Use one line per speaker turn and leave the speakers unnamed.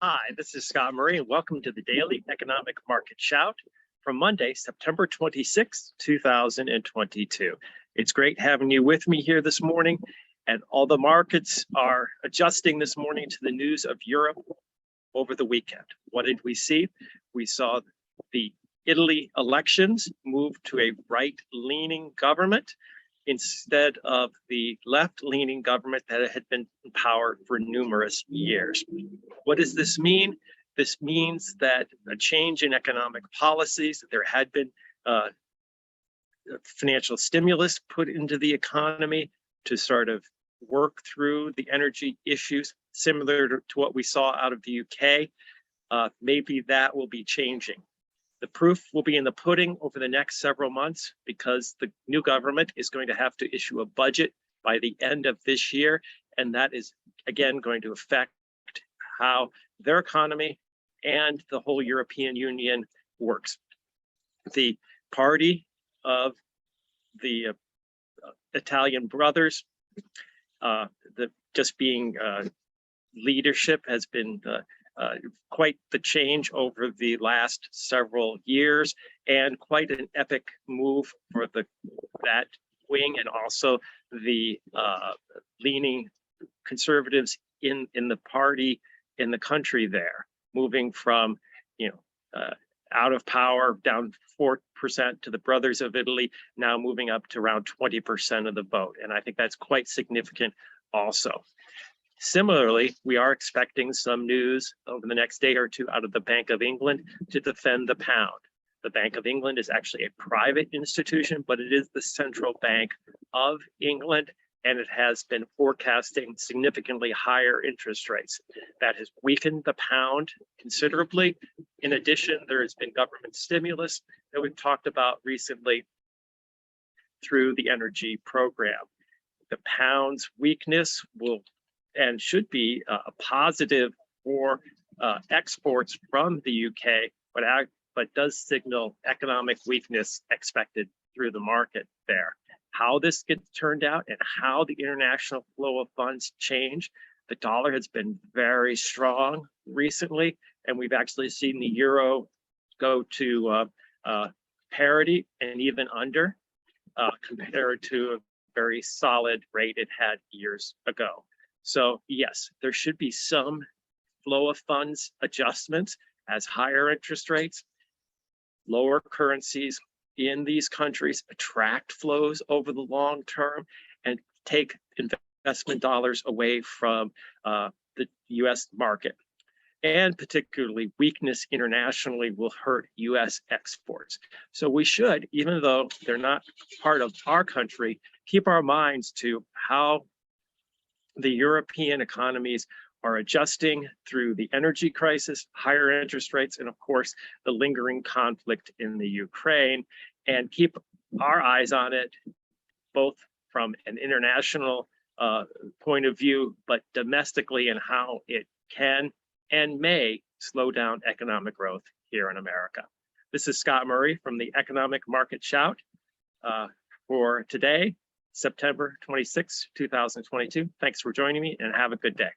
Hi, this is Scott Murray, and welcome to the Daily Economic Market Shout from Monday, September 26, 2022. It's great having you with me here this morning, and all the markets are adjusting this morning to the news of Europe over the weekend. What did we see? We saw the Italy elections move to a right-leaning government instead of the left-leaning government that had been in power for numerous years. What does this mean? This means that a change in economic policies, there had been financial stimulus put into the economy to sort of work through the energy issues, similar to what we saw out of the UK. Maybe that will be changing. The proof will be in the pudding over the next several months because the new government is going to have to issue a budget by the end of this year. And that is, again, going to affect how their economy and the whole European Union works. The party of the Italian brothers, leadership has been quite the change over the last several years, and quite an epic move for that wing, and also the leaning conservatives in the party in the country there, moving from out of power down 4% to the Brothers of Italy, now moving up to around 20% of the vote, and I think that's quite significant also. Similarly, we are expecting some news over the next day or two out of the Bank of England to defend the pound. The Bank of England is actually a private institution, but it is the central bank of England, and it has been forecasting significantly higher interest rates. That has weakened the pound considerably. In addition, there has been government stimulus that we've talked about recently through the energy program. The pound's weakness will and should be a positive for exports from the UK, but does signal economic weakness expected through the market there. How this gets turned out and how the international flow of funds change. The dollar has been very strong recently, and we've actually seen the euro go to parity and even under compared to a very solid rate it had years ago. So yes, there should be some flow of funds adjustments as higher interest rates, lower currencies in these countries attract flows over the long term and take investment dollars away from the US market. And particularly weakness internationally will hurt US exports. So we should, even though they're not part of our country, keep our minds to how the European economies are adjusting through the energy crisis, higher interest rates, and of course, the lingering conflict in the Ukraine, and keep our eyes on it, both from an international point of view, but domestically, and how it can and may slow down economic growth here in America. This is Scott Murray from the Economic Market Shout for today, September 26, 2022. Thanks for joining me, and have a good day.